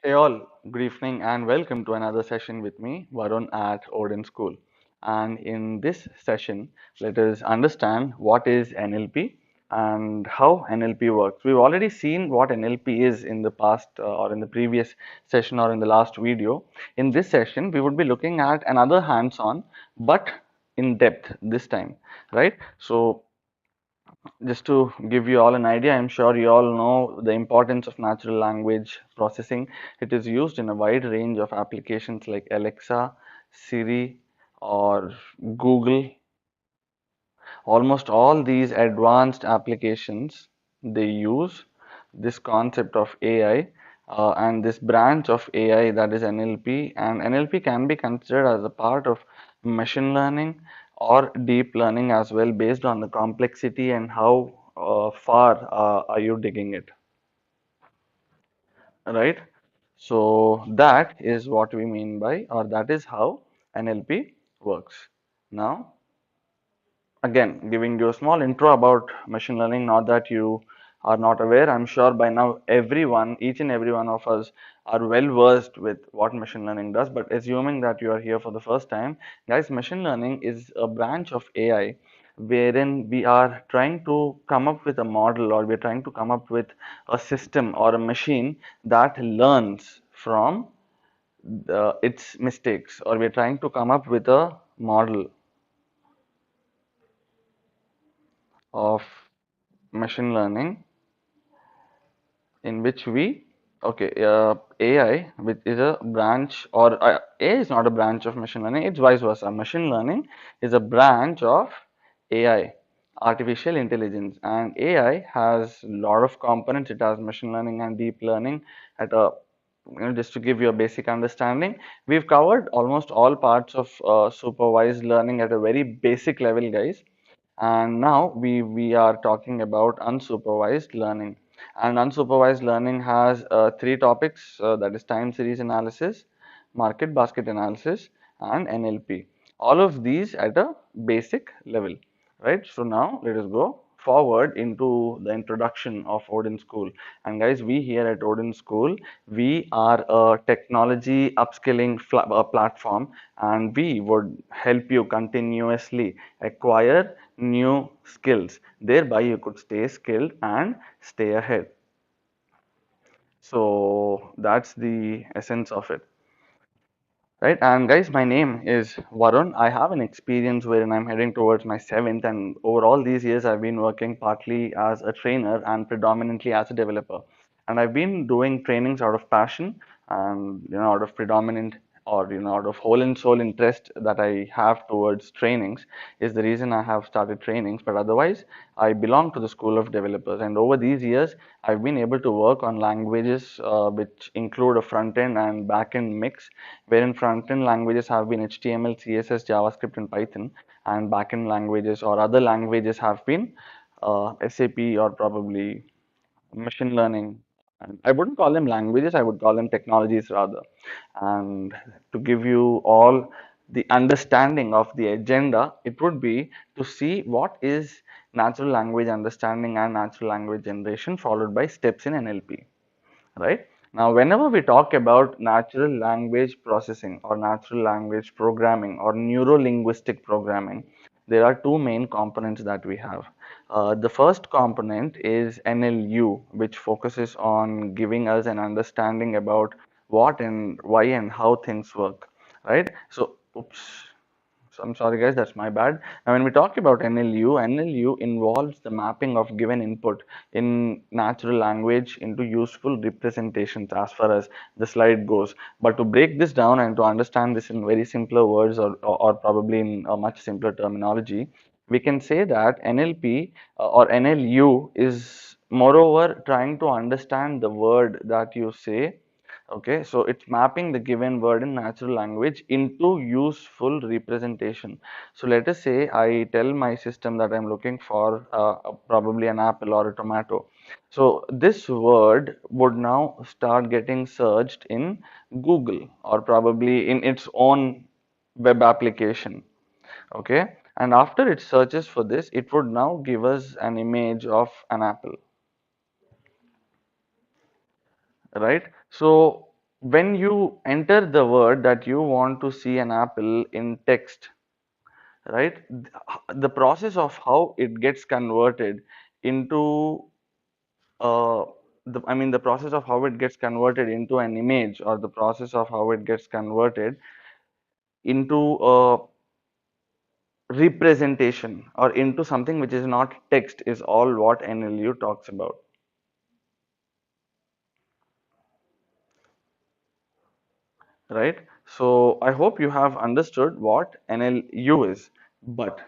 Hey all, good evening and welcome to another session with me, Varun at OdinSchool. And in this session, let us understand what is NLP and how NLP works. We've already seen what NLP is in the past or in the previous session or in the last video. In this session, we would be looking at another hands-on but in depth this time, right? So just to give you all an idea, I'm sure you all know the importance of natural language processing. It is used in a wide range of applications like Alexa, Siri, or Google. Almost all these advanced applications, they use this concept of AI and this branch of AI, that is NLP. And NLP can be considered as a part of machine learning or deep learning as well, based on the complexity and how far are you digging it, right? So that is what we mean by, or that is how NLP works. Now, again, giving you a small intro about machine learning, not that you are not aware. I'm sure by now everyone, each and every one of us are well versed with what machine learning does. But assuming that you are here for the first time, guys, machine learning is a branch of AI wherein we are trying to come up with a model, or we're trying to come up with a system or a machine that learns from its mistakes, or we're trying to come up with a model of machine learning in which we AI, which is a branch, or AI is not a branch of machine learning, it's vice versa. Machine learning is a branch of AI, artificial intelligence, and AI has a lot of components. It has machine learning and deep learning at a, just to give you a basic understanding, we've covered almost all parts of supervised learning at a very basic level, guys. And now we are talking about unsupervised learning. And unsupervised learning has three topics, that is time series analysis, market basket analysis, and NLP. All of these at a basic level, right? So now let us go forward into the introduction of OdinSchool. And guys, we here at OdinSchool, we are a technology upskilling platform, and we would help you continuously acquire new skills. Thereby, you could stay skilled and stay ahead. So that's the essence of it. Right, and guys, my name is Varun. I have an experience wherein I'm heading towards my seventh, and over all these years, I've been working partly as a trainer and predominantly as a developer. And I've been doing trainings out of passion and out of predominant, or out of whole and soul interest that I have towards trainings is the reason I have started trainings. But otherwise, I belong to the school of developers, and over these years, I've been able to work on languages which include a front end and back end mix, wherein front end languages have been HTML, CSS, JavaScript, and Python, and back end languages or other languages have been SAP or probably machine learning. And I wouldn't call them languages, I would call them technologies rather. And to give you all the understanding of the agenda, it would be to see what is natural language understanding and natural language generation, followed by steps in NLP, right? Now, whenever we talk about natural language processing or natural language programming or neuro-linguistic programming, there are two main components that we have. The first component is NLU, which focuses on giving us an understanding about what and why and how things work, right? So, oops. So I'm sorry guys, that's my bad. Now when we talk about NLU involves the mapping of given input in natural language into useful representations as far as the slide goes. But to break this down and to understand this in very simpler words, or probably in a much simpler terminology, we can say that NLP or NLU is moreover trying to understand the word that you say. Okay, so it's mapping the given word in natural language into useful representation. So let us say I tell my system that I'm looking for probably an apple or a tomato. So this word would now start getting searched in Google or probably in its own web application. Okay, and after it searches for this, it would now give us an image of an apple, right? So when you enter the word that you want to see an apple in text, right? The process of how it gets converted into uh, the process of how it gets converted into an image, or the process of how it gets converted into a representation or into something which is not text is all what NLU talks about, right? So I hope you have understood what NLU is. But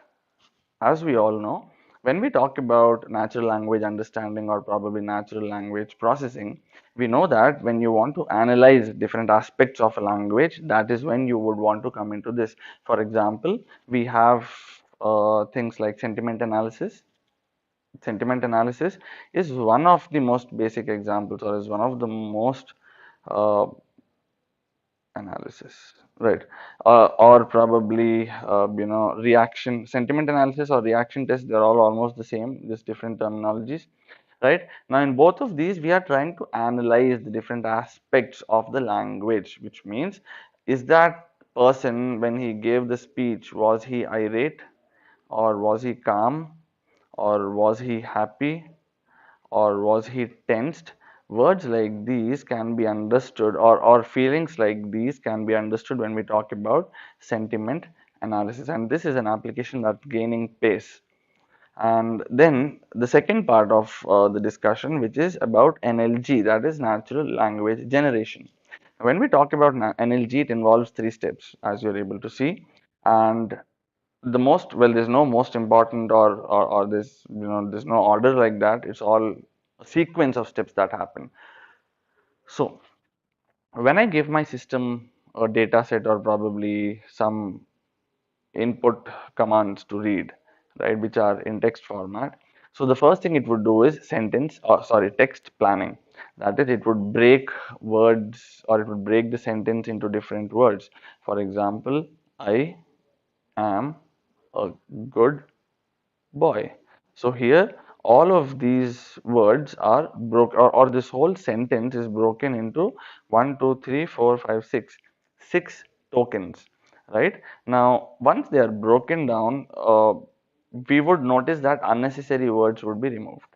as we all know, when we talk about natural language understanding or probably natural language processing, we know that when you want to analyze different aspects of a language, that is when you would want to come into this. For example, we have things like sentiment analysis. Sentiment analysis is one of the most basic examples, or is one of the most uh, analysis, right? Or probably reaction sentiment analysis or reaction test, they're all almost the same, just different terminologies, right? Now in both of these we are trying to analyze the different aspects of the language, which means, is that person, when he gave the speech, was he irate, or was he calm, or was he happy, or was he tensed? Words like these can be understood, or feelings like these can be understood when we talk about sentiment analysis. And this is an application that's gaining pace. And then the second part of the discussion, which is about NLG, that is natural language generation. When we talk about NLG, it involves three steps, as you're able to see. And the most, well, there's no most important, or this, there's no order like that. It's all a sequence of steps that happen. So when I give my system a data set, or probably some input commands to read, right, which are in text format, so the first thing it would do is text planning. That is, it would break words, or it would break the sentence into different words. For example, I am a good boy. So here all of these words are broken, or this whole sentence is broken into one, two, three, four, five, six tokens, right? Now once they are broken down, we would notice that unnecessary words would be removed.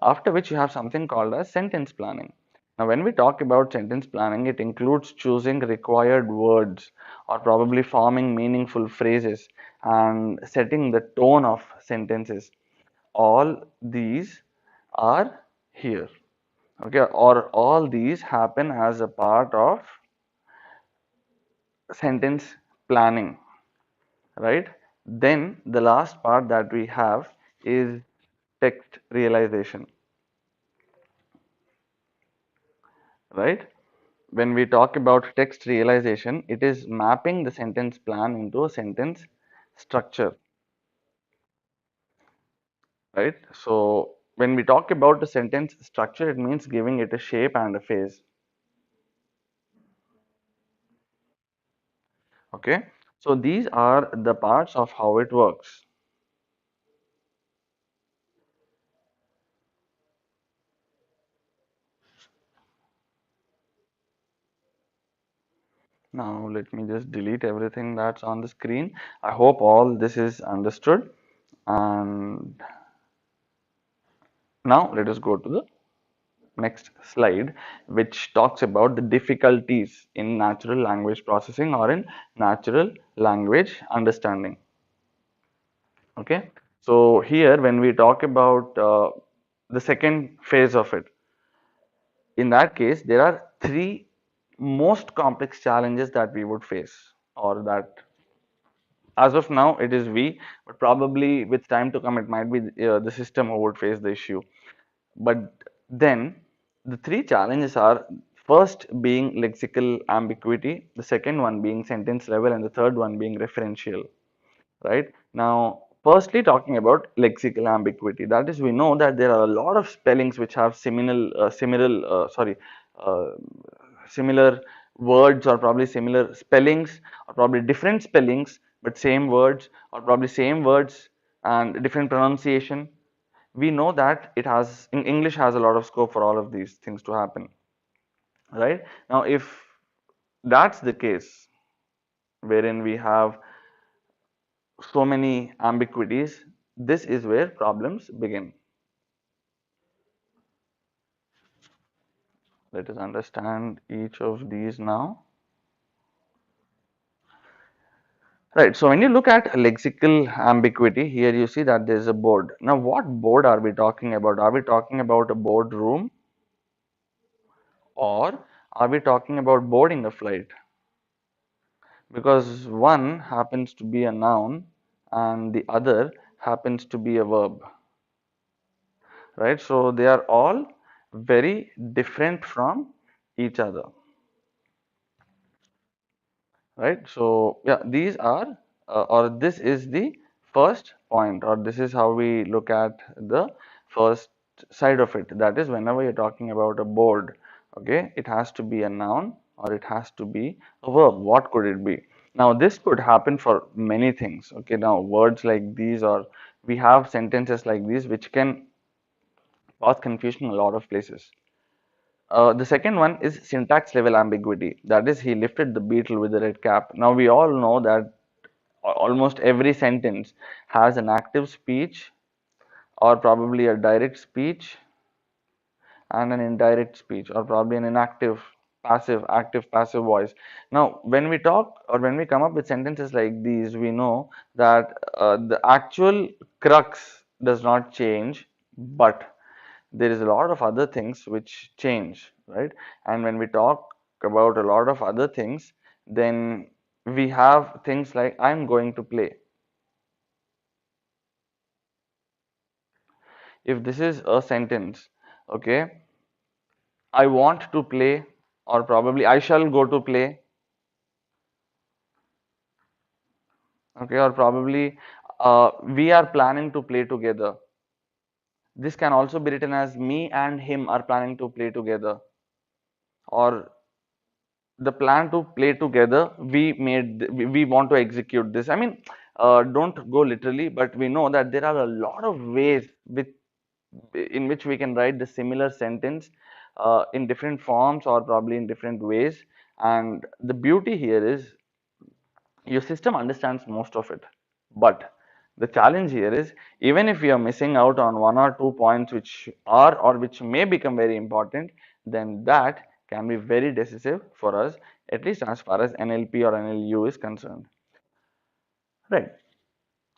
After which you have something called as sentence planning. Now, when we talk about sentence planning, it includes choosing required words, or probably forming meaningful phrases and setting the tone of sentences. All these are here. Okay, or all these happen as a part of sentence planning, right? Then the last part that we have is text realization, right? When we talk about text realization, it is mapping the sentence plan into a sentence structure, right? So when we talk about the sentence structure, it means giving it a shape and a phase. Okay, so these are the parts of how it works. Now let me just delete everything that's on the screen. I hope all this is understood. And now let us go to the next slide, which talks about the difficulties in natural language processing, or in natural language understanding. Okay, so here when we talk about the second phase of it, in that case there are three most complex challenges that we would face, or that as of now it is we, but probably with time to come it might be the system who would face the issue. But then the three challenges are, first being lexical ambiguity, the second one being sentence level, and the third one being referential, right? Now, firstly talking about lexical ambiguity, that is, we know that there are a lot of spellings which have uh, similar words, or probably similar spellings, or probably different spellings but same words, or probably same words and different pronunciation. We know that English has a lot of scope for all of these things to happen, right? Now, if that's the case, wherein we have so many ambiguities, this is where problems begin. Let us understand each of these now. Right, so when you look at lexical ambiguity, here you see that there is a board. Now, what board are we talking about? Are we talking about a boardroom, or are we talking about boarding a flight? Because one happens to be a noun and the other happens to be a verb, right? So they are all very different from each other, right? So yeah, these are or this is the first point, or this is how we look at the first side of it. That is, whenever you're talking about a board, okay, it has to be a noun or it has to be a verb. What could it be? Now this could happen for many things. Okay, now words like these, or we have sentences like these which can cause confusion in a lot of places. The second one is syntax level ambiguity. That is, he lifted the beetle with the red cap. Now, we all know that almost every sentence has an active speech or probably a direct speech and an indirect speech, or probably an inactive, passive, active, passive voice. Now, when we talk or when we come up with sentences like these, we know that the actual crux does not change, but there is a lot of other things which change, right? And when we talk about a lot of other things, then we have things like I'm going to play. If this is a sentence, okay, I want to play, or probably I shall go to play, okay, or probably we are planning to play together. This can also be written as me and him are planning to play together, or the plan to play together, we want to execute this. I mean, don't go literally, but we know that there are a lot of ways in which we can write the similar sentence in different forms or probably in different ways. And the beauty here is your system understands most of it, but the challenge here is, even if we are missing out on one or two points which are or which may become very important, then that can be very decisive for us, at least as far as NLP or NLU is concerned, right?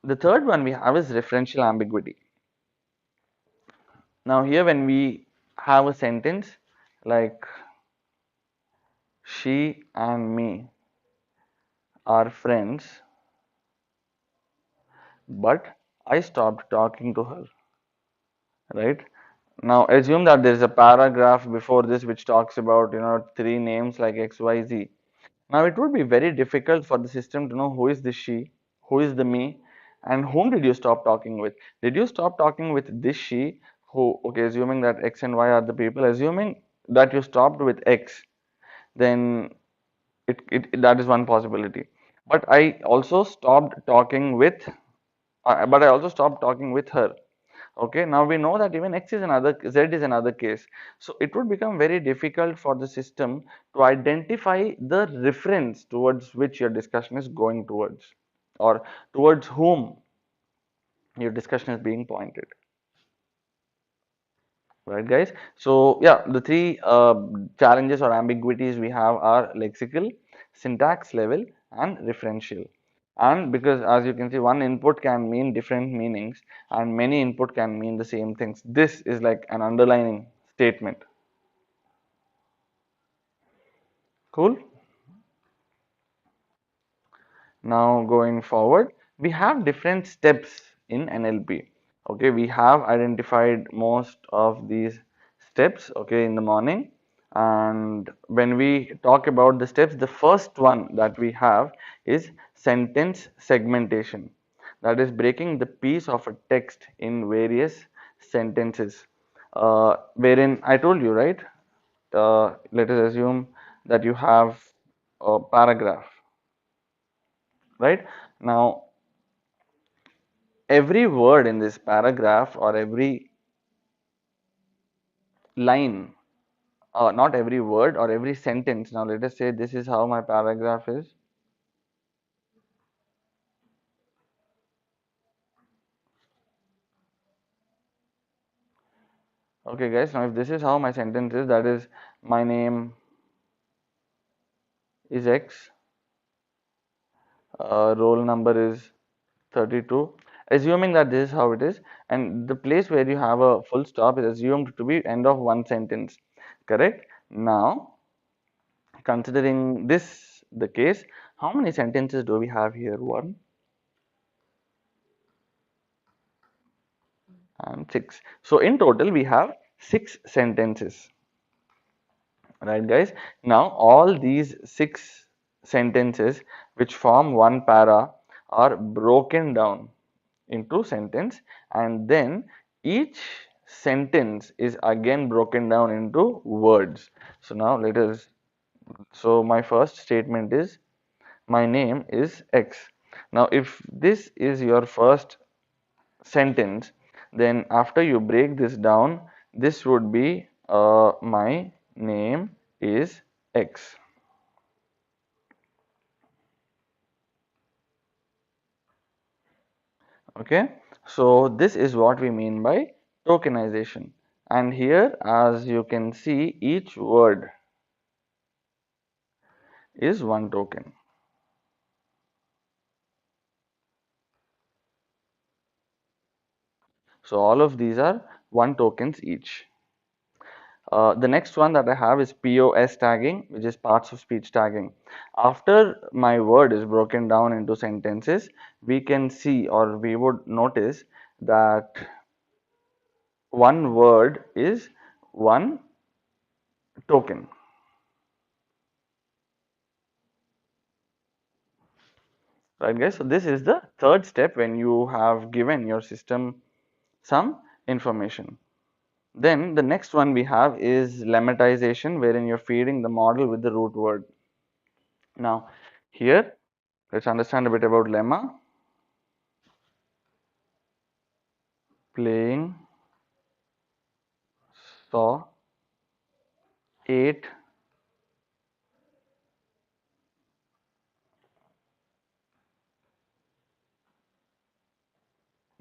The third one we have is referential ambiguity. Now here, when we have a sentence like she and me are friends, but I stopped talking to her, right? Now assume that there is a paragraph before this which talks about, three names like XYZ. Now it would be very difficult for the system to know who is the she, who is the me, and whom did you stop talking with. Did you stop talking with this she, who, okay, assuming that X and Y are the people, assuming that you stopped with X, then that is one possibility. But I also stopped talking with but I also stopped talking with her. Okay, now we know that even X is another, Z is another case. So it would become very difficult for the system to identify the reference towards which your discussion is going towards, or towards whom your discussion is being pointed. Right, guys? So, yeah, the three challenges or ambiguities we have are lexical, syntax level, and referential. And because, as you can see, one input can mean different meanings, and many input can mean the same things. This is like an underlining statement. Cool? Now, going forward, we have different steps in NLP. Okay, we have identified most of these steps, okay, in the morning. And when we talk about the steps, the first one that we have is sentence segmentation. That is breaking the piece of a text in various sentences. Wherein I told you, right? Let us assume that you have a paragraph, right? Now, every word in this paragraph or every line not every word or every sentence. Now let us say this is how my paragraph is. Okay guys, now if this is how my sentence is, that is my name is X, roll number is 32, assuming that this is how it is, and the place where you have a full stop is assumed to be end of one sentence, correct? Now considering this the case, how many sentences do we have here? 1 and 6. So in total we have 6 sentences, right guys? Now all these 6 sentences which form one para are broken down into sentence, and then each sentence is again broken down into words. So now let us, so my first statement is my name is X. Now if this is your first sentence, then after you break this down, this would be my name is X. Okay, so this is what we mean by tokenization. And here, as you can see, each word is one token. So all of these are one tokens each. The next one that I have is POS tagging, which is parts of speech tagging. After my word is broken down into sentences, we can see, or we would notice that one word is one token, right guys? So this is the third step when you have given your system some information. Then the next one we have is lemmatization, wherein you're feeding the model with the root word. Now here, let's understand a bit about lemma. Playing, saw, ate,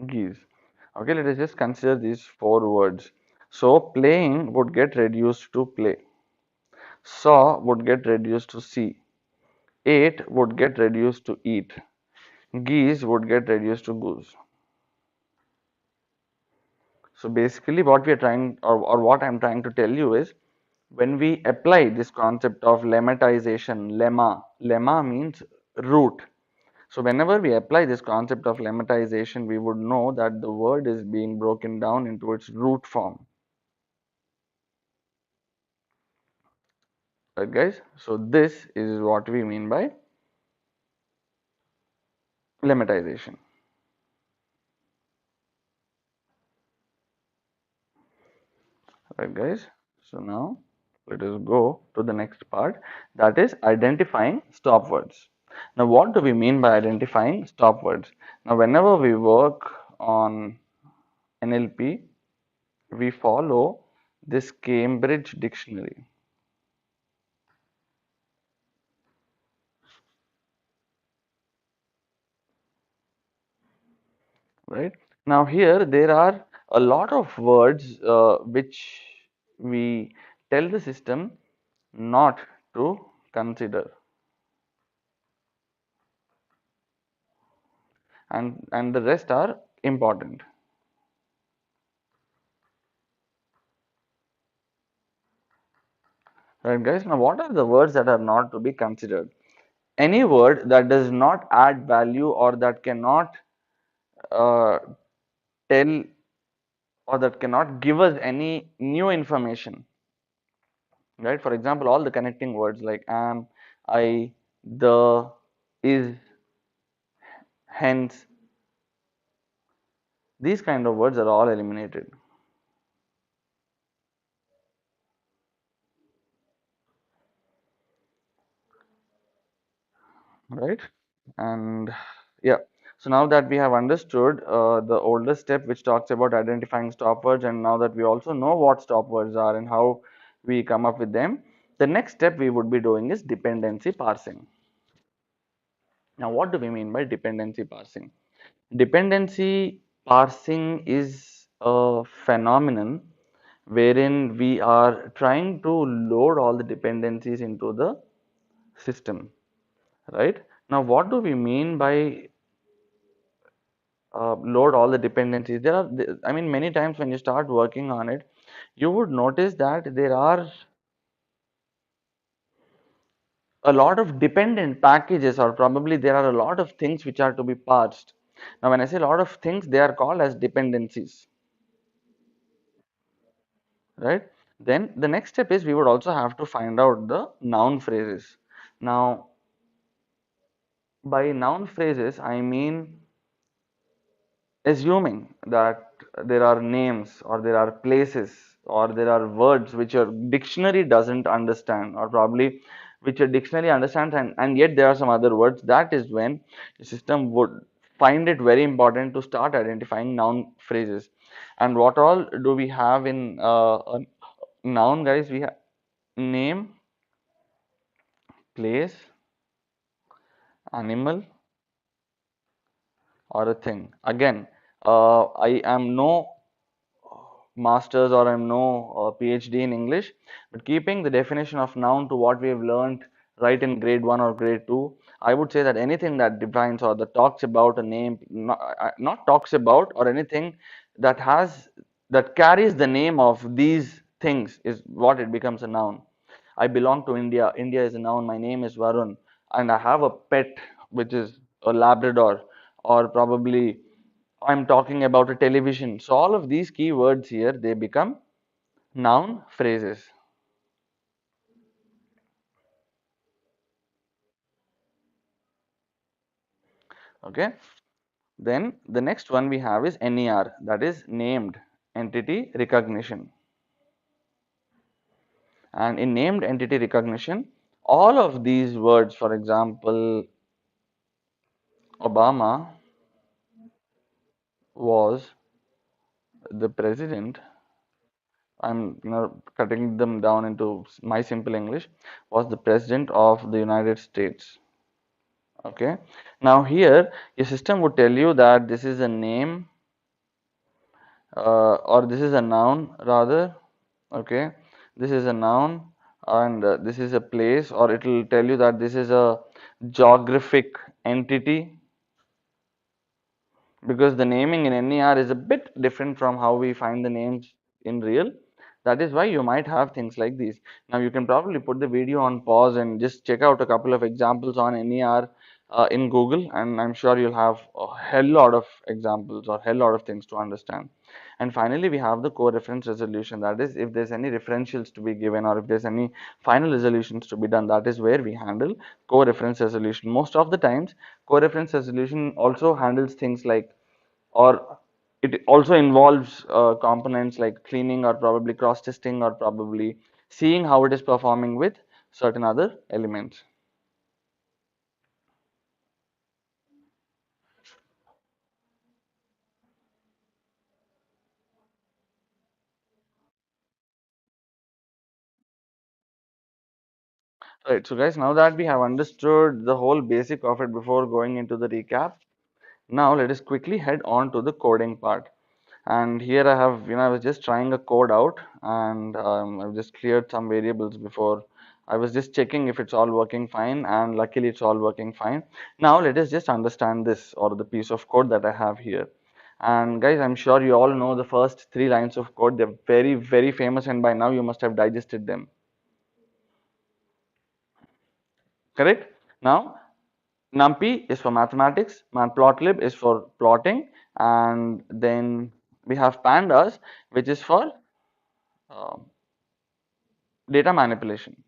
geese. Okay, let us just consider these 4 words. So playing would get reduced to play, saw would get reduced to see, ate would get reduced to eat, geese would get reduced to goose. So basically what we are trying, or what I'm trying to tell you is, when we apply this concept of lemmatization, lemma means root. So whenever we apply this concept of lemmatization, we would know that the word is being broken down into its root form. Right guys? So this is what we mean by lemmatization. Right guys? So now let us go to the next part, that is identifying stop words. Now what do we mean by identifying stop words? Now whenever we work on NLP, we follow this Cambridge dictionary, right? Now here there are a lot of words which we tell the system not to consider, and the rest are important, right guys? Now what are the words that are not to be considered? Any word that does not add value, or that cannot uh, tell, or that cannot give us any new information, right? For example, all the connecting words like am, I, the, is, hence, these kind of words are all eliminated, right? And yeah, so now that we have understood the older step which talks about identifying stop words, and now that we also know what stop words are and how we come up with them. The next step we would be doing is dependency parsing. Now, what do we mean by dependency parsing? Dependency parsing is a phenomenon wherein we are trying to load all the dependencies into the system, right? Now, what do we mean by load all the dependencies? I mean, many times when you start working on it, you would notice that there are a lot of dependent packages, or probably there are a lot of things which are to be parsed. Now, when I say a lot of things, they are called as dependencies, right? Then the next step is we would also have to find out the noun phrases. Now, by noun phrases, I mean assuming that there are names or there are places or there are words which your dictionary doesn't understand, or probably which your dictionary understands, and yet there are some other words. That is when the system would find it very important to start identifying noun phrases. And what all do we have in a noun, guys? We have name, place, animal, or a thing. Again, I am no master's or I'm no PhD in English, but keeping the definition of noun to what we have learned right in grade 1 or grade 2, I would say that anything that defines or that talks about a name, not talks about, or anything that has that carries the name of these things is what it becomes a noun. I belong to India. India is a noun. My name is Varun, and I have a pet which is a Labrador, or probably I'm talking about a television. So all of these keywords here, they become noun phrases. Okay. Then the next one we have is NER, that is named entity recognition. And in named entity recognition, all of these words, for example, Obama was the president. I'm cutting them down into my simple English, was the president of the United States. Okay. Now here your system would tell you that this is a name, or this is a noun rather. Okay. This is a noun, and this is a place, or it will tell you that this is a geographic entity, because the naming in NER is a bit different from how we find the names in real. That is why you might have things like these. Now you can probably put the video on pause and just check out a couple of examples on NER in Google, and I'm sure you'll have a hell lot of examples or hell lot of things to understand. And finally, we have the co-reference resolution. That is, if there's any referentials to be given or if there's any final resolutions to be done, that is where we handle co-reference resolution. Most of the times, co-reference resolution also handles things like, or it also involves components like cleaning or probably cross-testing or probably seeing how it is performing with certain other elements. Right, so guys, now that we have understood the whole basic of it before going into the recap, now let us quickly head on to the coding part. And here I have, I was just trying a code out, and I've just cleared some variables before. I was just checking if it's all working fine, and luckily it's all working fine. Now let us just understand this, or the piece of code that I have here. And guys, I'm sure you all know the first three lines of code. They're very, very famous, and by now you must have digested them. Correct? Now, NumPy is for mathematics, Matplotlib is for plotting, and then we have pandas, which is for uh, data manipulation.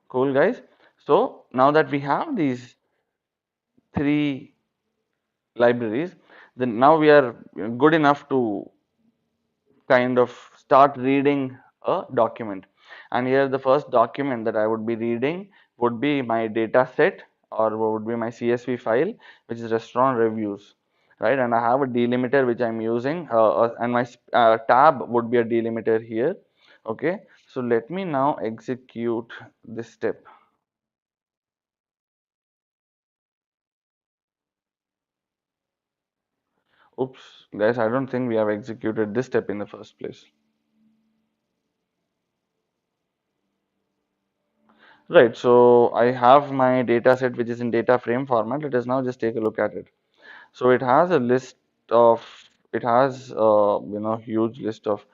Cool, guys. So now that we have these three libraries, then now we are good enough to kind of start reading a document. And here the first document that I would be reading would be my data set, or would be my CSV file, which is restaurant reviews. right? And I have a delimiter which I'm using, and my tab would be a delimiter here. Okay, so let me now execute this step. Oops, guys, I don't think we have executed this step in the first place. Right, so I have my data set which is in data frame format. Let us now just take a look at it. So it has a list of, it has huge list of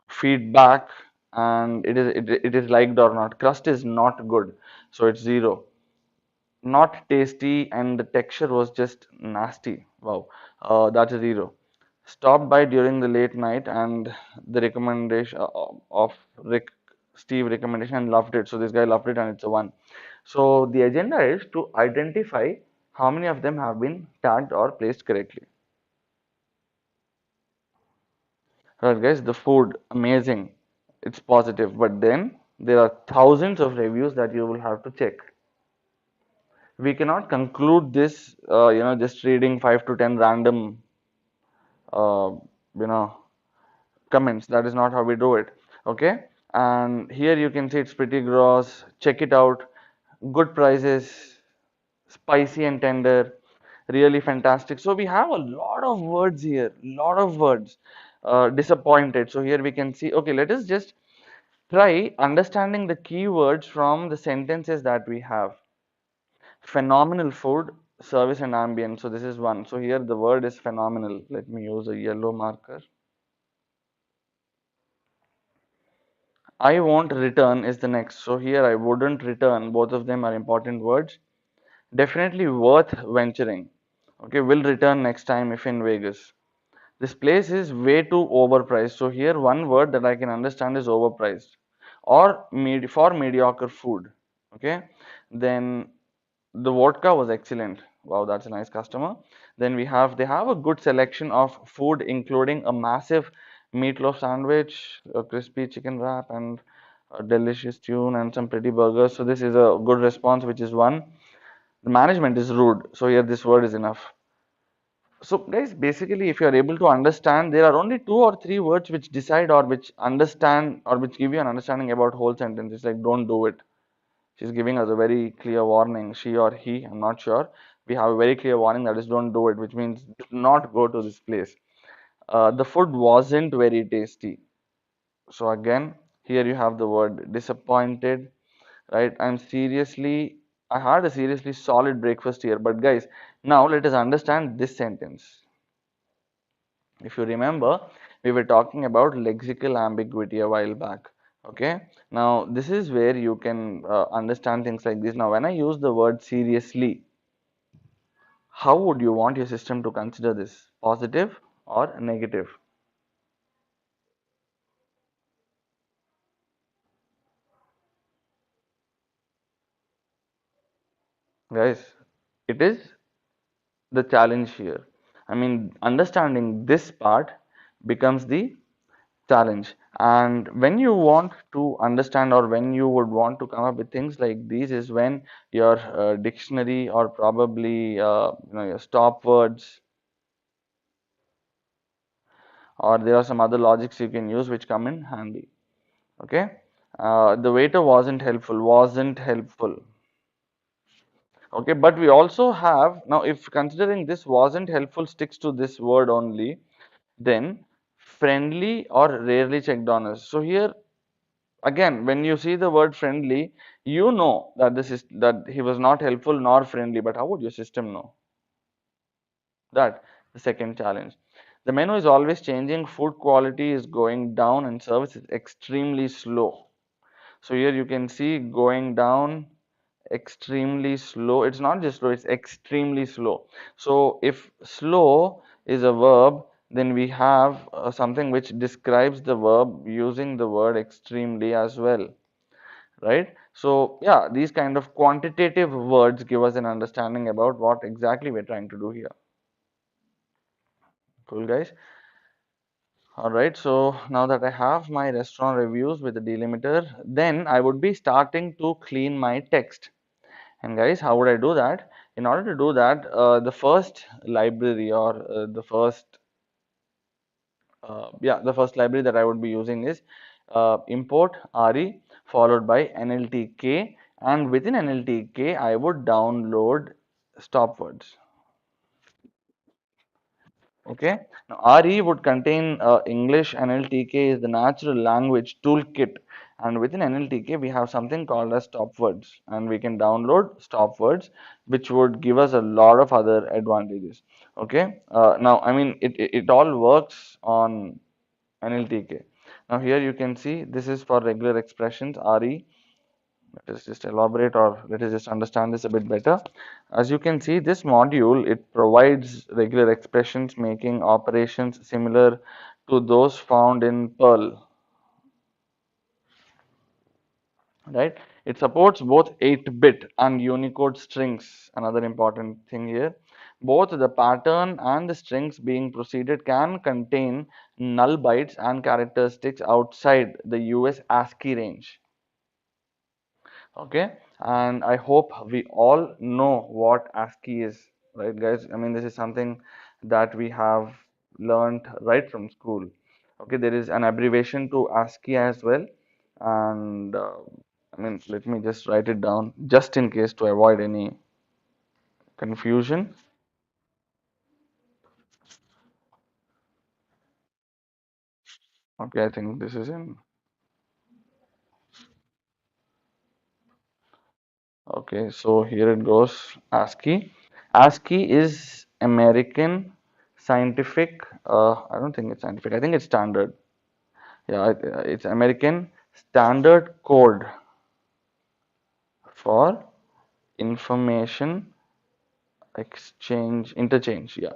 feedback, and it is liked or not. Crust is not good, so it's 0. Not tasty, and the texture was just nasty. Wow, that's a 0. Stopped by during the late night, and the recommendation of Rick Steve recommendation, and loved it. So this guy loved it, and it's a 1. So the agenda is to identify how many of them have been tagged or placed correctly. Right, guys, the food amazing, it's positive, but then there are thousands of reviews that you will have to check. We cannot conclude this, just reading 5 to 10 random, uh, you know, comments. That is not how we do it. Okay, and here you can see it's pretty gross. Check it out. Good prices, spicy and tender, really fantastic. So we have a lot of words here, lot of words. Disappointed. So here we can see. Okay, let us just try understanding the keywords from the sentences that we have. Phenomenal food, service and ambience. So this is one. So here the word is phenomenal. Let me use a yellow marker. I won't return is the next. So here I wouldn't return. Both of them are important words. Definitely worth venturing. Okay, will return next time if in Vegas. This place is way too overpriced. So here one word that I can understand is overpriced or for mediocre food. Okay, then the vodka was excellent. Wow, that's a nice customer. Then they have a good selection of food, including a massive meatloaf sandwich, a crispy chicken wrap, and a delicious tune and some pretty burgers. So this is a good response, which is 1. The management is rude. So here this word is enough. So guys, basically, if you are able to understand, there are only 2 or 3 words which decide or which understand or which give you an understanding about whole sentence. It's like don't do it. She's giving us a very clear warning, she or he, I'm not sure. We have a very clear warning that is don't do it, which means do not go to this place. The food wasn't very tasty. So again, here you have the word disappointed, right? I had a seriously solid breakfast here. But guys, now let us understand this sentence. If you remember, we were talking about lexical ambiguity a while back. Okay, now this is where you can understand things like this. Now, when I use the word seriously, how would you want your system to consider this? Positive or negative? Guys, it is the challenge here. I mean, understanding this part becomes the challenge. And when you want to understand or when you would want to come up with things like these is when your dictionary or probably your stop words or there are some other logics you can use which come in handy. Okay, the waiter wasn't helpful. Okay, but we also have now, if considering this wasn't helpful sticks to this word only, then friendly or rarely checked on us. So here again, when you see the word friendly, you know that this is that he was not helpful nor friendly. But how would your system know that? The second challenge. The menu is always changing, food quality is going down, and service is extremely slow. So here you can see going down, extremely slow. It's not just slow, it's extremely slow. So if slow is a verb, then we have something which describes the verb using the word extremely as well, right? So yeah, these kind of quantitative words give us an understanding about what exactly we're trying to do here. Cool, guys. All right, so now that I have my restaurant reviews with the delimiter, then I would be starting to clean my text. And guys, how would I do that? In order to do that, the first library or the first library that I would be using is import re followed by nltk, and within nltk I would download stop words. Okay. Now RE would contain English. NLTK is the natural language toolkit, and within NLTK we have something called as stop words, and we can download stop words, which would give us a lot of other advantages. Okay. Now, I mean, it all works on NLTK. Now here you can see this is for regular expressions RE. Let us just elaborate, or let us just understand this a bit better. As you can see, this module, it provides regular expressions making operations similar to those found in Perl, right? It supports both 8-bit and Unicode strings. Another important thing here. Both the pattern and the strings being proceeded can contain null bytes and characteristics outside the US ASCII range. Okay, and I hope we all know what ASCII is, right, guys? I mean, this is something that we have learned right from school. Okay, there is an abbreviation to ASCII as well, and I mean, let me just write it down just in case to avoid any confusion. Okay, I think this is in. Okay, so here it goes. ASCII. ASCII is American Scientific. I don't think it's scientific. I think it's standard. Yeah, it's American Standard Code for Information Exchange Interchange. Yeah,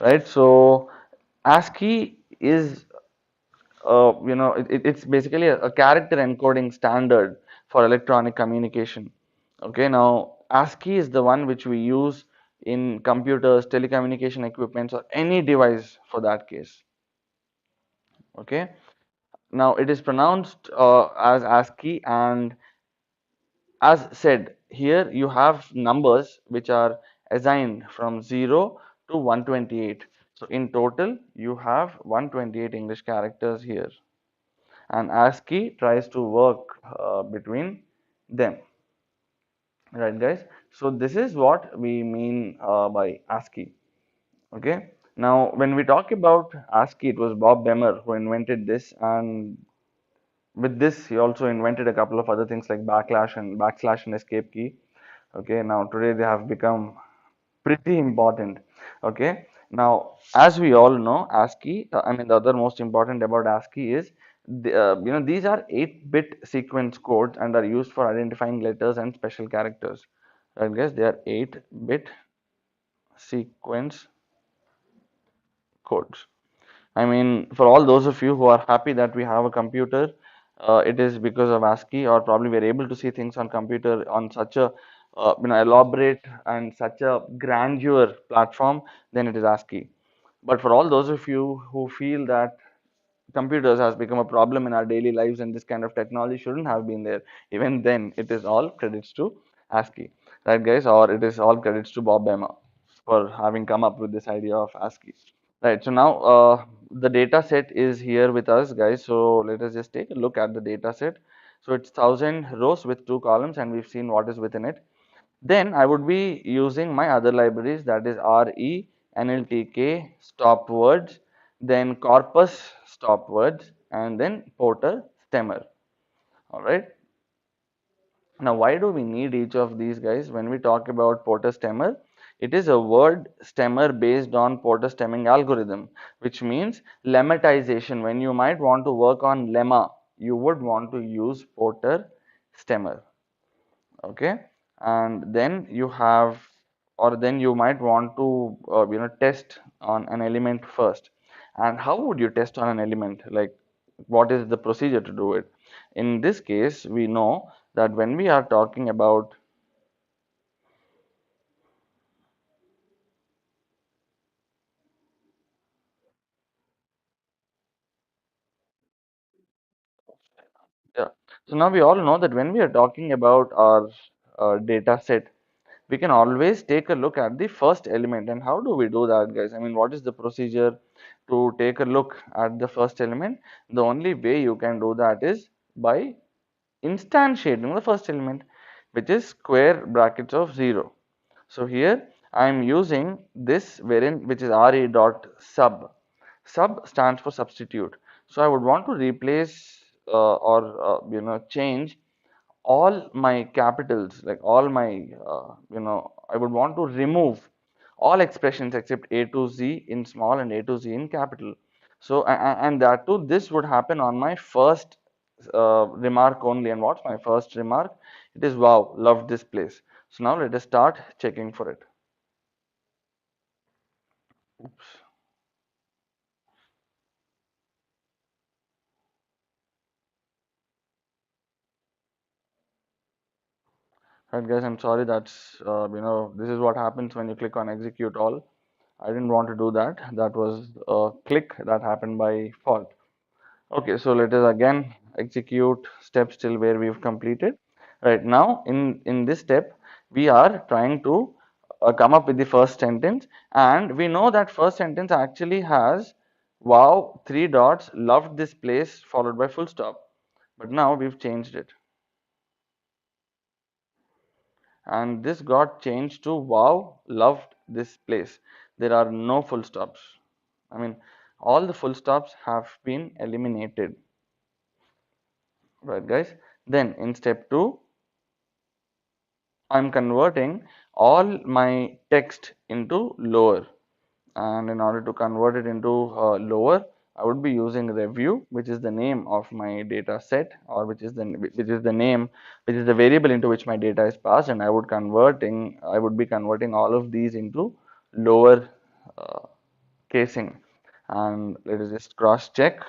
right. So ASCII is, it's basically a character encoding standard for electronic communication. Okay, now ASCII is the one which we use in computers, telecommunication equipments, or any device for that case. Okay, now it is pronounced as ASCII, and as said, here you have numbers which are assigned from 0 to 128. So in total, you have 128 English characters here, and ASCII tries to work between them. Right, guys? So this is what we mean by ASCII. Okay. Now, when we talk about ASCII, it was Bob Bemer who invented this, and with this, he also invented a couple of other things like backslash and escape key. Okay, now today they have become pretty important. Okay, now as we all know, ASCII, I mean the other most important about ASCII is these are 8-bit sequence codes and are used for identifying letters and special characters. Right, guys, they are 8-bit sequence codes. I mean, for all those of you who are happy that we have a computer, it is because of ASCII, or probably we're able to see things on computer on such a elaborate and such a grandeur platform, then it is ASCII. But for all those of you who feel that computers has become a problem in our daily lives and this kind of technology shouldn't have been there, even then it is all credits to ASCII, right, guys? Or it is all credits to Bob Bemer for having come up with this idea of ASCII. Right, so now the data set is here with us, guys. So let us just take a look at the data set. So it's 1,000 rows with 2 columns, and we've seen what is within it. Then I would be using my other libraries, that is RE, NLTK, stop words, then corpus stop words, and then Porter stemmer. All right. Now, why do we need each of these, guys? When we talk about Porter stemmer, it is a word stemmer based on Porter stemming algorithm, which means lemmatization. When you might want to work on lemma, you would want to use Porter stemmer. Okay, and then you have, or then you might want to, test on an element first. And how would you test on an element? Like, what is the procedure to do it? In this case, we know that when we are talking about, yeah, so now we all know that when we are talking about our data set, we can always take a look at the first element. And how do we do that, guys? I mean, what is the procedure to take a look at the first element? The only way you can do that is by instantiating the first element, which is square brackets of 0. So here I am using this wherein, which is re dot sub. Sub stands for substitute. So I would want to replace or change all my capitals, like all my I would want to remove all expressions except a to z in small and a to z in capital. So and that too, this would happen on my first remark only. And what's my first remark? It is wow, love this place. So now let us start checking for it. Oops. Right, guys, I'm sorry. That's this is what happens when you click on execute all. I didn't want to do that. That was a click that happened by fault. Okay, so let us again execute steps till where we've completed. Right now, in this step, we are trying to come up with the first sentence, and we know that first sentence actually has wow, three dots, loved this place, followed by full stop. But now we've changed it, and this got changed to wow, loved this place. There are no full stops. I mean, all the full stops have been eliminated. Right, guys? Then in step 2, I'm converting all my text into lower. And in order to convert it into lower, I would be using review, which is the name of my data set, or which is the name, which is the variable into which my data is passed, and I would be converting all of these into lower uh, casing. And let us just cross check.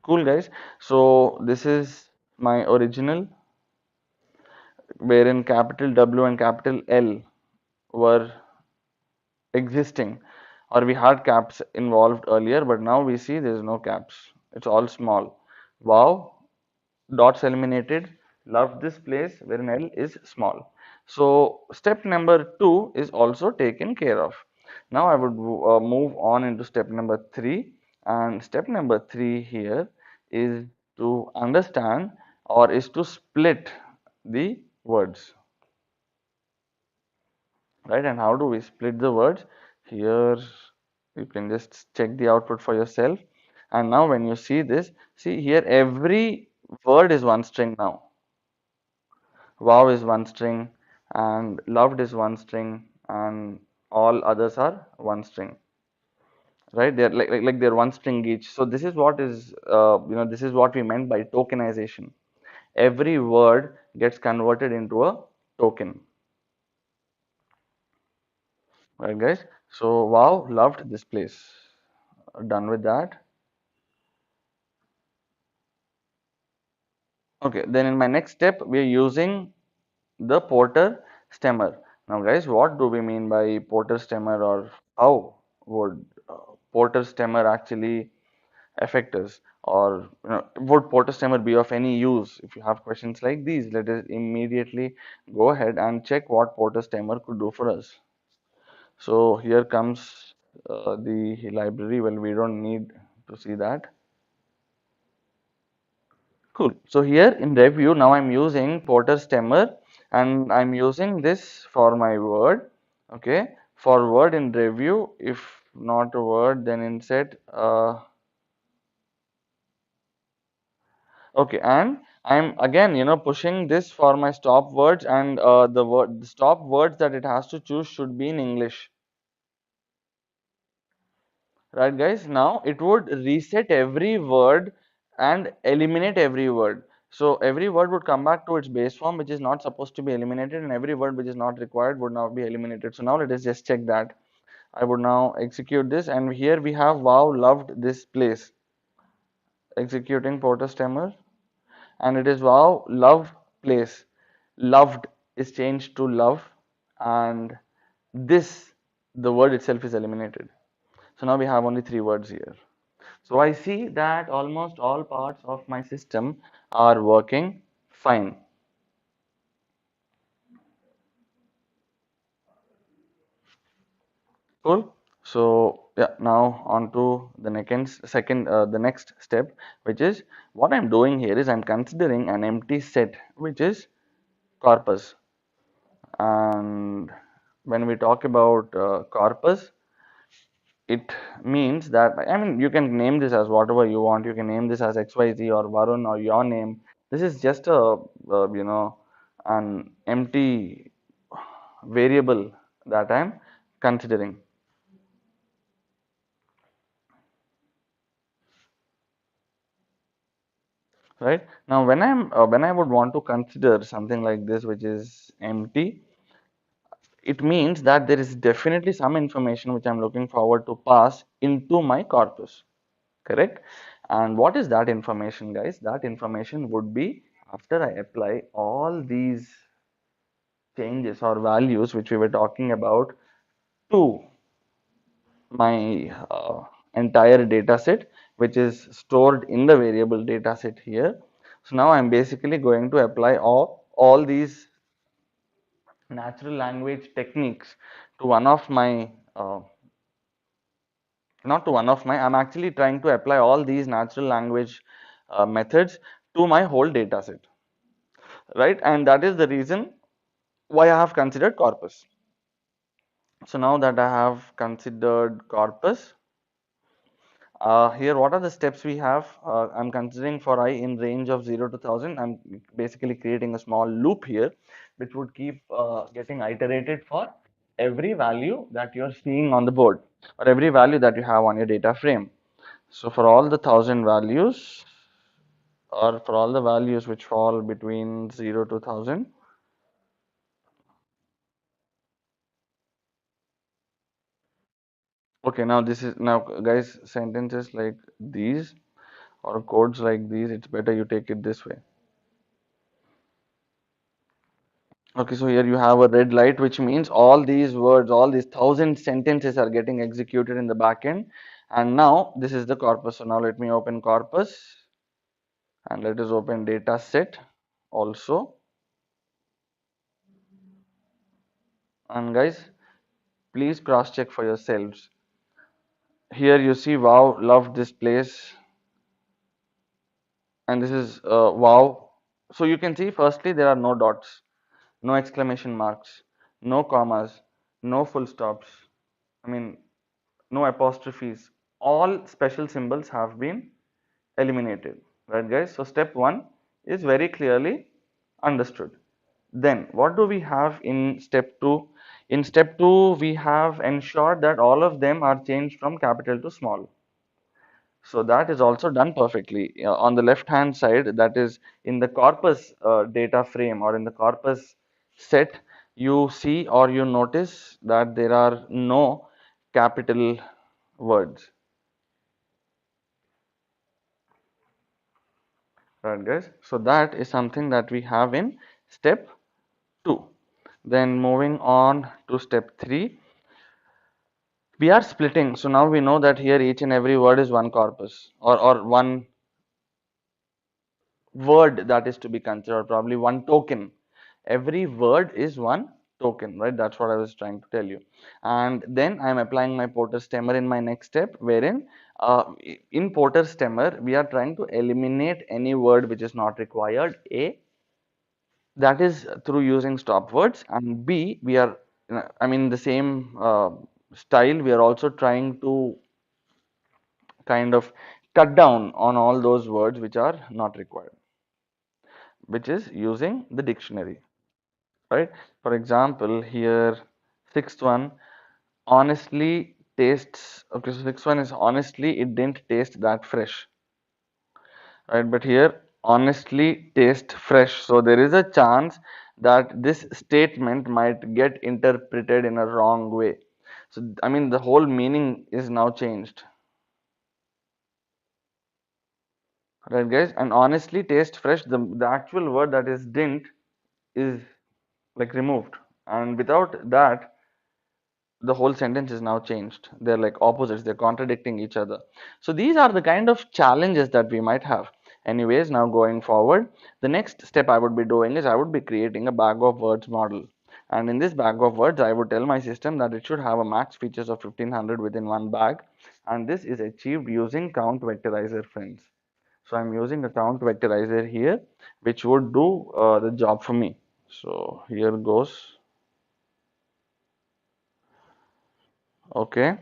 Cool, guys. So this is my original, wherein capital W and capital L were existing, or we had caps involved earlier, but now we see there is no caps. It's all small. Wow, dots eliminated. Love this place wherein L is small. So step number 2 is also taken care of. Now I would move on into step number 3, and step number 3 here is to understand, or is to split the words. Right, and how do we split the words? Here you can just check the output for yourself. And now when you see this, see here every word is one string now. Wow is one string, and loved is one string, and all others are one string. Right, they're like they're one string each. So this is what is this is what we meant by tokenization. Every word gets converted into a token. Right, guys? So wow, loved this place. Done with that. Okay, then in my next step, we are using the Porter stemmer. Now, guys, what do we mean by Porter stemmer, or how would Porter stemmer actually affect us? Or would Porter stemmer be of any use? If you have questions like these, let us immediately go ahead and check what Porter stemmer could do for us. So here comes the library. Well, we don't need to see that. Cool. So here in review, now I'm using Porter stemmer, and I'm using this for my word. Okay. For word in review, if not a word, then instead, okay. And I'm again, pushing this for my stop words, and the stop words that it has to choose should be in English. Right, guys? Now it would reset every word and eliminate every word. So every word would come back to its base form, which is not supposed to be eliminated, and every word which is not required would now be eliminated. So now let us just check that. I would now execute this, and here we have wow, loved this place. Executing Porter stemmer, and it is wow, love place. Loved is changed to love, and this, the word itself, is eliminated. So now we have only 3 words here. So I see that almost all parts of my system are working fine. Cool. So yeah, now on to the the next step, which is what I'm doing here is I'm considering an empty set, which is corpus. And when we talk about corpus, it means that, I mean, you can name this as whatever you want. You can name this as XYZ or Varun or your name. This is just an empty variable that I'm considering. Right now, when I would want to consider something like this, which is empty, it means that there is definitely some information which I'm looking forward to pass into my corpus. Correct? And what is that information, guys? That information would be after I apply all these changes or values which we were talking about to my entire data set, which is stored in the variable data set here. So now I'm basically going to apply all these natural language techniques to one of my not to one of my, I'm actually trying to apply all these natural language methods to my whole data set, right? And that is the reason why I have considered corpus. So now that I have considered corpus, here what are the steps we have? I'm considering for I in range of 0 to 1000. I'm basically creating a small loop here, which would keep getting iterated for every value that you're seeing on the board or every value that you have on your data frame. So for all the 1000 values, or for all the values which fall between 0 to 1000. Okay, now this is now guys, sentences like these or codes like these, it's better you take it this way. Okay, so here you have a red light, which means all these words, all these 1000 sentences are getting executed in the backend. And now this is the corpus. So now let me open corpus and let us open data set also. And guys, please cross check for yourselves. Here you see, wow, love this place, and this is wow. So you can see, firstly, there are no dots, no exclamation marks, no commas, no full stops. I mean, no apostrophes. All special symbols have been eliminated, right, guys? So step one is very clearly understood. Then what do we have in step two? In step two, we have ensured that all of them are changed from capital to small. So that is also done perfectly. On the left hand side, that is in the corpus data frame or in the corpus set, you see or you notice that there are no capital words. Right, guys? So that is something that we have in step 2. Then moving on to step 3, we are splitting. So now we know that here each and every word is one corpus or one word that is to be considered, probably one token. Every word is one token, right? That's what I was trying to tell you. And then I'm applying my Porter stemmer in my next step, wherein in Porter stemmer, we are trying to eliminate any word which is not required. A, that is through using stop words, and B, we are, I mean, the same style, we are also trying to kind of cut down on all those words which are not required, which is using the dictionary, right? For example, here, sixth one, honestly tastes, okay, so sixth one is honestly, it didn't taste that fresh, right? But here, honestly taste fresh. So there is a chance that this statement might get interpreted in a wrong way. So, I mean, the whole meaning is now changed, right, guys? And honestly taste fresh, the actual word that is didn't is like removed. And without that, the whole sentence is now changed. They're like opposites, they're contradicting each other. So these are the kind of challenges that we might have. Anyways, now going forward, the next step I would be doing is I would be creating a bag of words model. And in this bag of words, I would tell my system that it should have a max features of 1500 within one bag. And this is achieved using count vectorizer, friends. So I'm using a count vectorizer here, which would do the job for me. So here goes. Okay.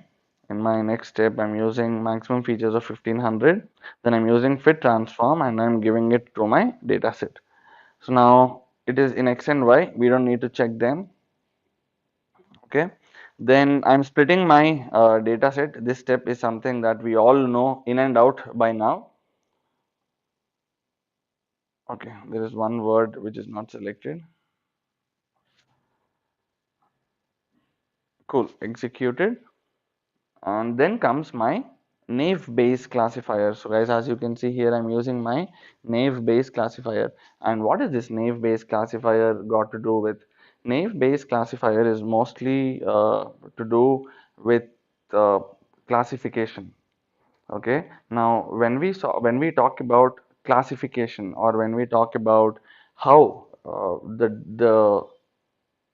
In my next step, I'm using maximum features of 1500. Then I'm using fit transform and I'm giving it to my data set. So now it is in X and Y. We don't need to check them. Okay. Then I'm splitting my data set. This step is something that we all know in and out by now. Okay. There is one word which is not selected. Cool. Executed. And then comes my naive Bayes classifier. So guys, as you can see here, I'm using my naive Bayes classifier. And what is this naive Bayes classifier got to do with? Naive Bayes classifier is mostly to do with uh, classification. Okay. Now, when we talk about classification, or when we talk about how the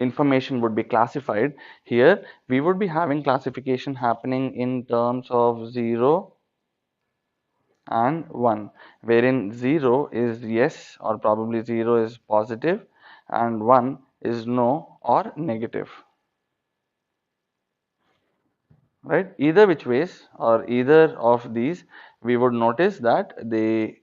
information would be classified, here we would be having classification happening in terms of 0 and 1, wherein 0 is yes, or probably 0 is positive, and 1 is no or negative, right? Either which ways, or either of these, we would notice that they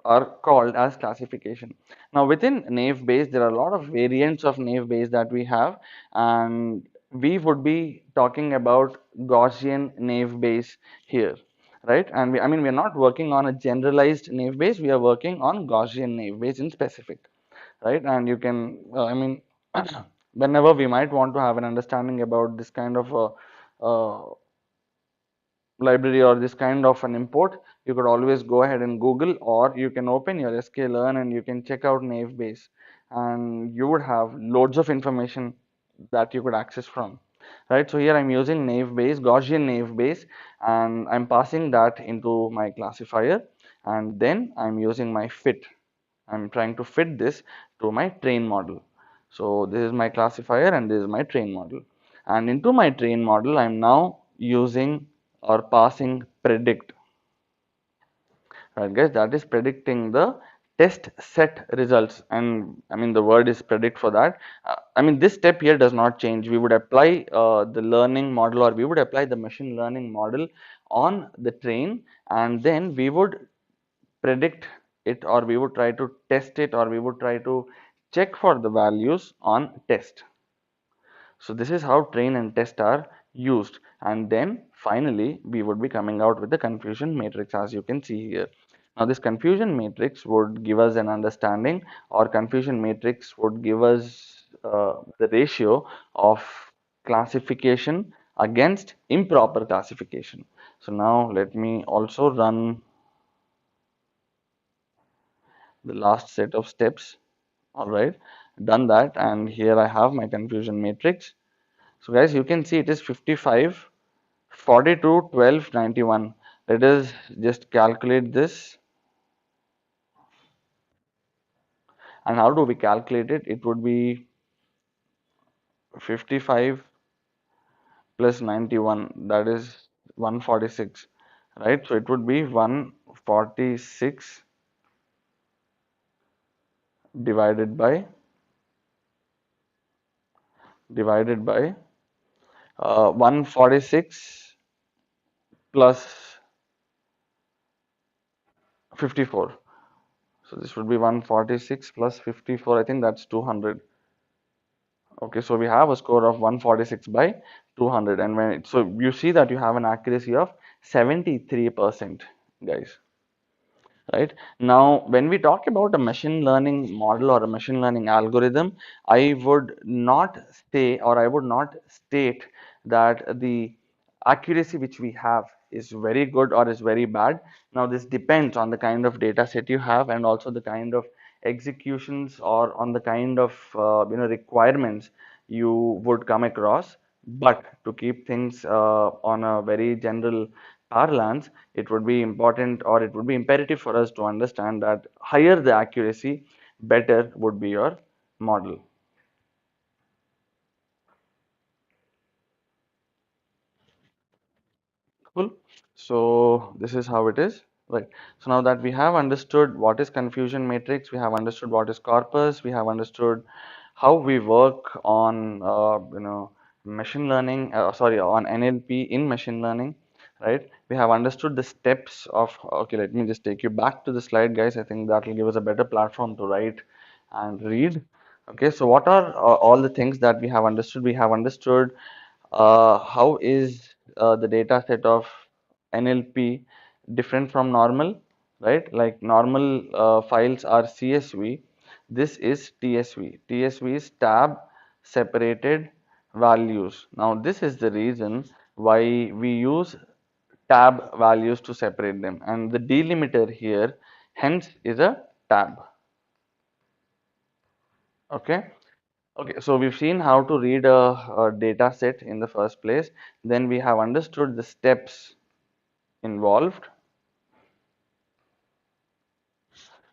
are called as classification. Now within naive Bayes, there are a lot of variants of naive Bayes that we have, and we would be talking about Gaussian naive Bayes here, right? And I mean, we're not working on a generalized naive Bayes, we are working on Gaussian naive Bayes in specific, right? And you can, I mean, whenever we might want to have an understanding about this kind of library or this kind of an import, you could always go ahead and Google, or you can open your Sklearn and you can check out naive Bayes, and you would have loads of information that you could access from, right? So here I'm using naive Bayes, Gaussian naive Bayes, and I'm passing that into my classifier, and then I'm using my fit. I'm trying to fit this to my train model. So this is my classifier and this is my train model. And into my train model, I'm now using or passing predict. Right, guys, that is predicting the test set results. And I mean, the word is predict for that. I mean, this step here does not change. We would apply the learning model, or we would apply the machine learning model on the train, and then we would predict it, or we would try to test it, or we would try to check for the values on test. So this is how train and test are used, and then finally we would be coming out with the confusion matrix, as you can see here. Now this confusion matrix would give us an understanding, or confusion matrix would give us the ratio of classification against improper classification. So now let me also run the last set of steps. All right, done that, and here I have my confusion matrix. So guys, you can see it is 55, 42, 12, 91. Let us just calculate this. And how do we calculate it? It would be 55 plus 91, that is 146, right? So it would be 146 divided by divided by 146 plus 54. So this would be 146 plus 54. I think that's 200. Okay, so we have a score of 146 by 200, and so you see that you have an accuracy of 73%, guys. Right now, when we talk about a machine learning model or a machine learning algorithm, I would not say, or I would not state that the accuracy which we have is very good or is very bad. Now this depends on the kind of data set you have, and also the kind of executions, or on the kind of requirements you would come across. But to keep things on a very general parlance, it would be important, or it would be imperative for us to understand that higher the accuracy, better would be your model. Cool. So this is how it is, right? So now that we have understood what is confusion matrix, we have understood what is corpus, we have understood how we work on, machine learning, sorry, on NLP in machine learning, right? We have understood the steps of, okay, let me just take you back to the slide, guys. I think that will give us a better platform to write and read. Okay, so what are all the things that we have understood? We have understood how is the data set of NLP different from normal, right? Like normal files are CSV, this is TSV. TSV is tab separated values. Now, this is the reason why we use tab values to separate them, and the delimiter here hence is a tab. Okay. Okay, so we've seen how to read a data set in the first place. Then we have understood the steps involved,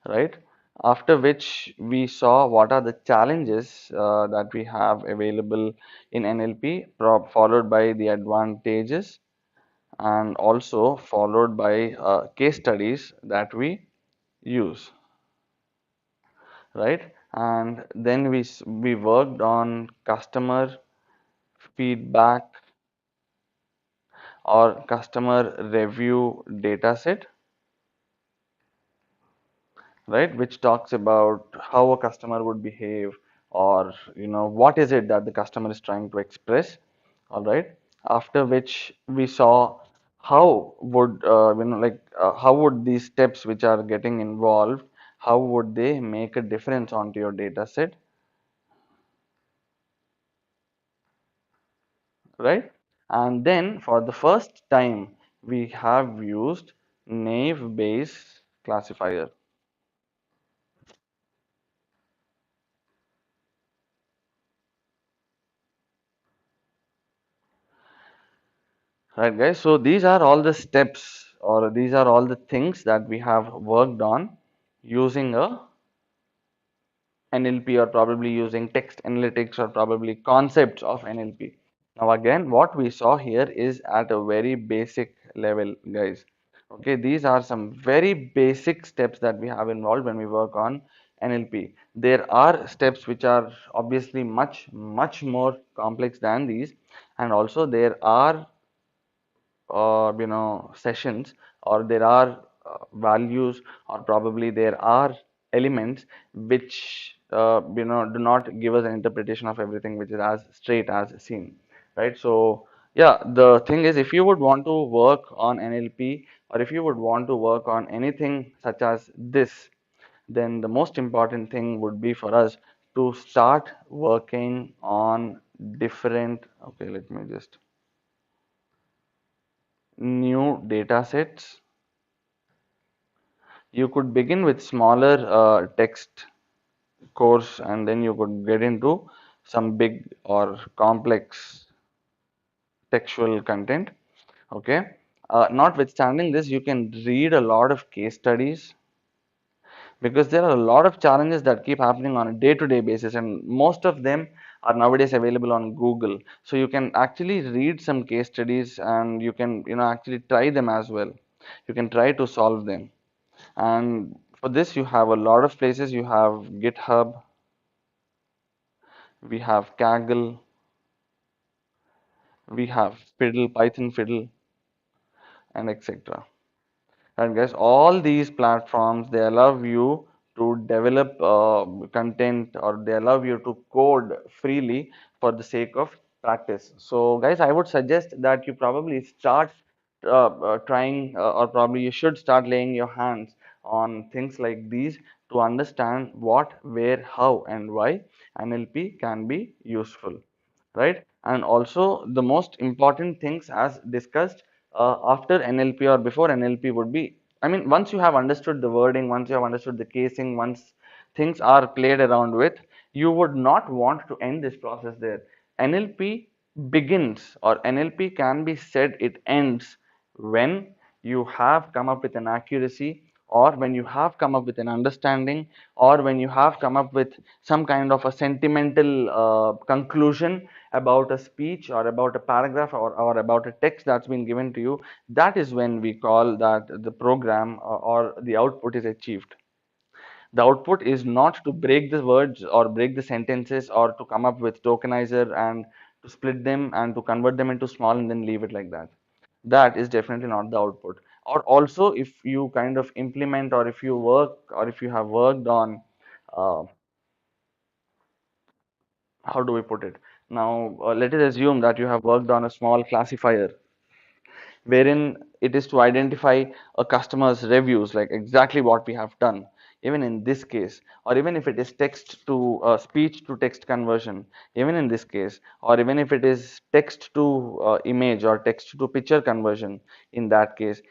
right? After which we saw what are the challenges that we have available in NLP, followed by the advantages, and also followed by case studies that we use, right? And then we worked on customer feedback or customer review dataset, right, which talks about how a customer would behave, or what is it that the customer is trying to express. All right, after which we saw how would how would these steps which are getting involved, how would they make a difference onto your data set, right? And then for the first time we have used naive Bayes classifier. Right, guys. So these are all the steps, or these are all the things that we have worked on using a NLP, or probably using text analytics, or probably concepts of NLP. Now, again, what we saw here is at a very basic level, guys. Okay, these are some very basic steps that we have involved when we work on NLP. There are steps which are obviously much, much more complex than these, and also there are sessions, or there are values, or probably there are elements which do not give us an interpretation of everything which is as straight as seen, right? So yeah, the thing is, if you would want to work on NLP, or if you would want to work on anything such as this, then the most important thing would be for us to start working on different, okay, let me just, new data sets. You could begin with smaller text course, and then you could get into some big or complex textual content. Okay. Notwithstanding this, you can read a lot of case studies, because there are a lot of challenges that keep happening on a day-to-day basis, and most of them are nowadays available on Google. So you can actually read some case studies, and you can actually try them as well. You can try to solve them. And for this, you have a lot of places. You have GitHub, we have Kaggle, we have Fiddle, Python Fiddle, and etc. And guys, all these platforms, they allow you to develop content, or they allow you to code freely for the sake of practice. So guys, I would suggest that you probably start trying, or probably you should start laying your hands on things like these, to understand what, where, how, and why NLP can be useful, right? And also the most important things as discussed after NLP or before NLP would be, I mean, once you have understood the wording, once you have understood the casing, once things are played around with, you would not want to end this process there. NLP begins, or NLP can be said it ends when you have come up with an accuracy, or when you have come up with an understanding, or when you have come up with some kind of a sentimental conclusion about a speech or about a paragraph or about a text that's been given to you, that is when we call that the program or the output is achieved. The output is not to break the words or break the sentences or to come up with tokenizer and to split them and to convert them into small and then leave it like that. That is definitely not the output. Or also, if you kind of implement or if you work or if you have worked on, uh, how do we put it? Now, let us assume that you have worked on a small classifier wherein it is to identify a customer's reviews, like exactly what we have done. Even in this case, or even if it is text to speech to text conversion, even in this case, or even if it is text to image or text to picture conversion, in that case,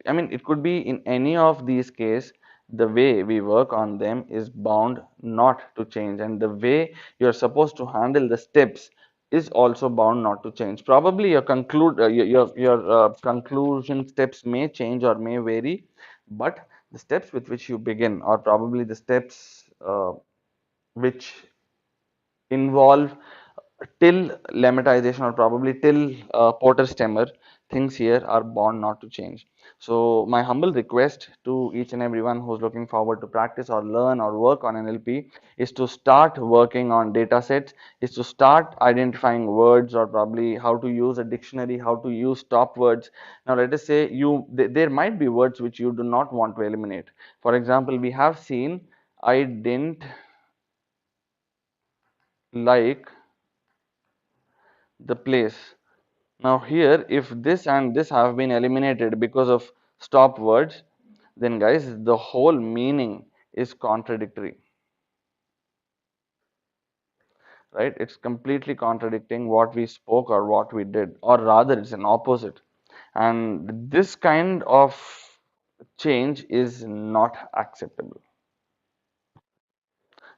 I mean, it could be in any of these cases, the way we work on them is bound not to change, and the way you're supposed to handle the steps is also bound not to change. Probably your conclusion steps may change or may vary, but the steps with which you begin, or probably the steps which involve till lemmatization or probably till Porter stemmer, things here are bound not to change. So my humble request to each and everyone who's looking forward to practice or learn or work on NLP is to start working on data sets, is to start identifying words or probably how to use a dictionary, how to use stop words. Now let us say there might be words which you do not want to eliminate. For example, we have seen I didn't like the place. Now here, if this and this have been eliminated because of stop words, then guys, the whole meaning is contradictory, right? It's completely contradicting what we spoke or what we did, or rather, it's an opposite. And this kind of change is not acceptable.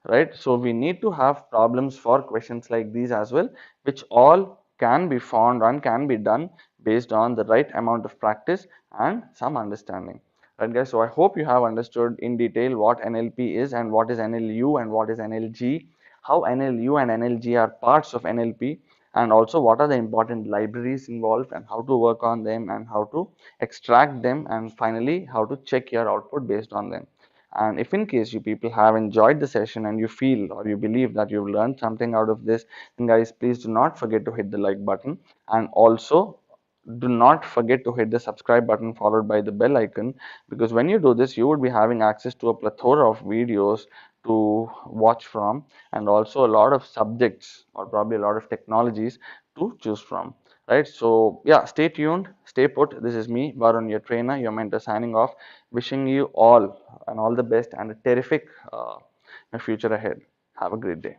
Right? So we need to have problems for questions like these as well, which all can be found and can be done based on the right amount of practice and some understanding. Right, guys? So I hope you have understood in detail what NLP is and what is NLU and what is NLG, how NLU and NLG are parts of NLP, and also what are the important libraries involved and how to work on them and how to extract them, and finally how to check your output based on them. And if in case you people have enjoyed the session and you feel or you believe that you've learned something out of this, then guys, please do not forget to hit the like button, and also do not forget to hit the subscribe button followed by the bell icon, because when you do this, you would be having access to a plethora of videos to watch from, and also a lot of subjects or probably a lot of technologies to choose from. Right, so yeah, stay tuned, stay put. This is me, Varun, your trainer, your mentor, signing off, wishing you all and all the best and a terrific future ahead. Have a great day.